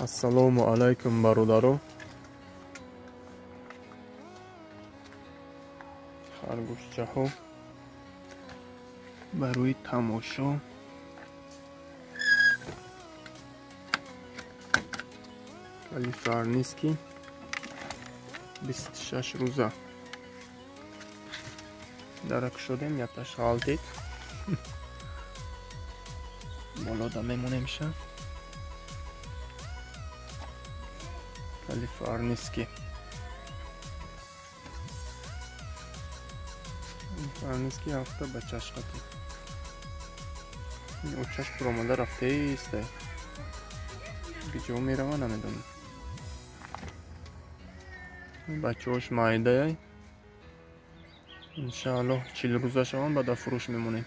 Ассалому алайкум, бародаро. харгӯшчаҳо барои тамошо. калифорнийский 26 рӯза дарак шудем, яташ ғалтид болода мемонем ша. калифорнийский ҳафта ба чашқати учаш пуромада рафтаистай биҷо мерава намедонам. бачаҳош майдаяй иншааллоҳ 40 рӯза шавам бада фурӯш мемонем.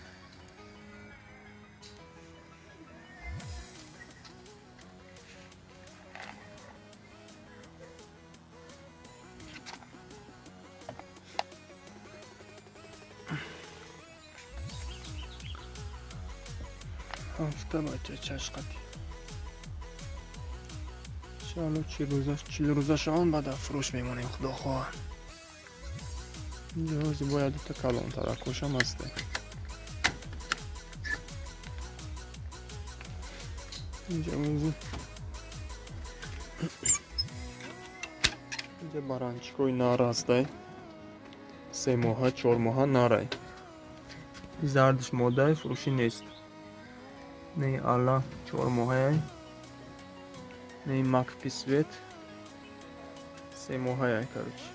ҳафта бача чашқати иншааллоҳ 40 рӯза шавам бада фурӯш мемонем. худо хоҳад ҷози бояд та калонтара кошам аста. ҷози инҷа баранчикои нар астай 3 моҳа 4 моҳа нарай. зардиш моддаи фурӯшӣ нест. не алла 4 моҳаяй, не макфи свет 3 моҳаяй. короче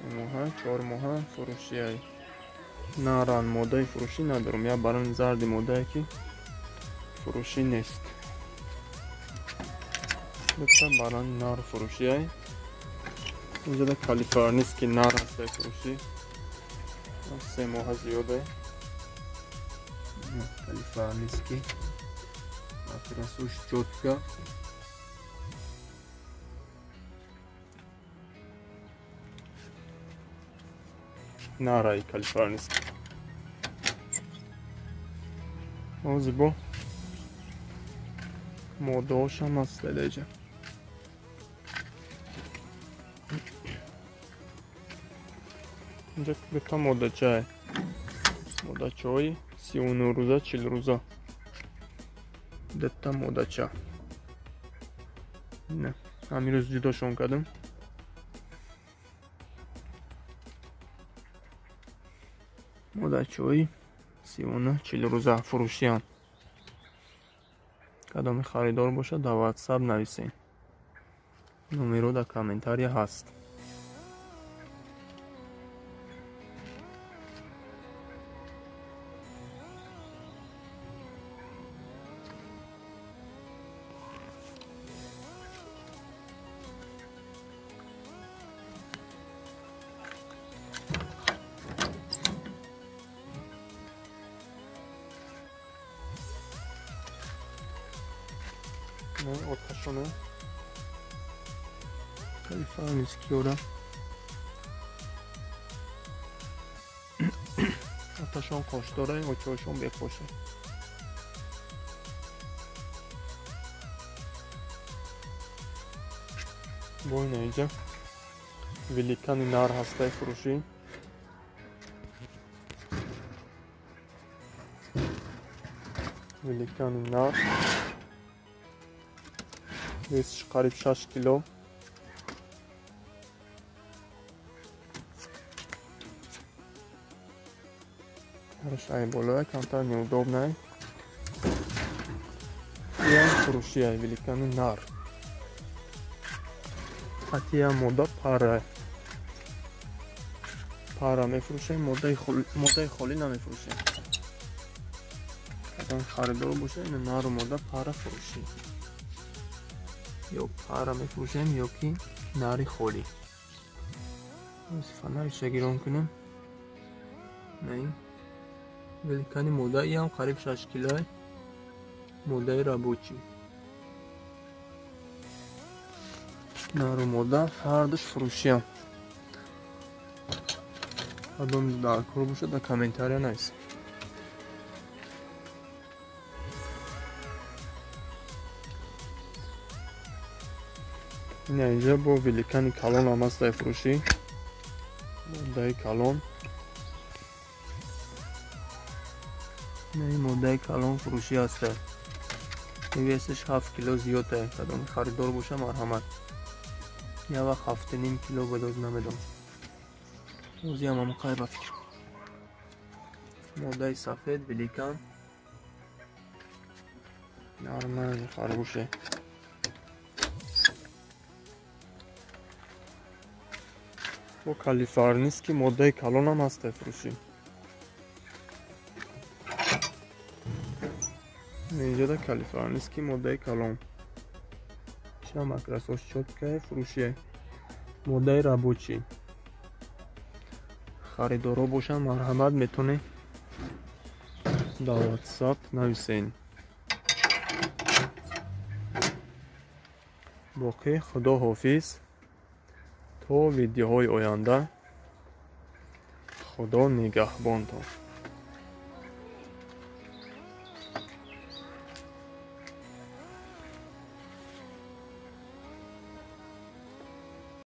3 моҳа 4 моҳа фурӯшияй. наран моддаи фурӯшӣ надорам. я баран зарди моддае ки фурӯшӣ нест. беҳтар баран нар фурӯшияй. инҷода калифорнийский нар ҳастай фурӯшӣ 3 моҳа зиёдай. калифорнийский операсуш чётка нарай калифорнийский озибо моддаҳошам аст леҷа. инҷа дута моддачае моддачаҳои 39 рӯза 40 рӯза дута моддача. не ҳамин рӯз ҷудошон кардам. моддачаҳои 39-40 рӯза фурӯшиям. кадоми харидор бошад дар ватсап нависен. номеро дар комментария ҳаст. оташоне калифорнийский ора оташон қошдорай очошон беқоша. бойна инҷа великани нар ҳастай фурӯшӣ. великани нар весиш қариб 6 кило. ҳарашаи болоя камтар неудобнай. ям фурӯшияй великани нар. ҳатия модда пара мефурӯшем. моддаи холӣ намефурӯшем. кадом харидор боша ин нару модда пара фурӯшӣ ё пара мефурӯшем ё ки нари холӣ. фонариша гирон кунам. великани моддаи ҳам қариб 6 килоай. моддаи рабочӣ нару модда ҳардуш фурӯшиям. кадом дар кор бошад дар комментария нависед. اینجا با ویلیکن کلون هم هست در فروشی. ماده کلون. این ماده کلون فروشی هست. نویسش 7 کیلو زیاده. کدام خریدار باشه مرحمت. یا وقت 7.5 کیلو بدوز نمیدم. روزی هم مقای با فکر. ماده سفید ویلیکن. نرمه خرگوشه. با کالیفرنیسکی ماده کلون هم هست فروشی. اینجا در کالیفرنیسکی ماده کلون. شما اکراسوش چوبکه فروشی. ماده رابوچی. خریدارو باشن مرحمت میتونه در واتساپ نویسین. باقی خدا حافظ تا ویدیوهای آینده. خدا نگهبانتان.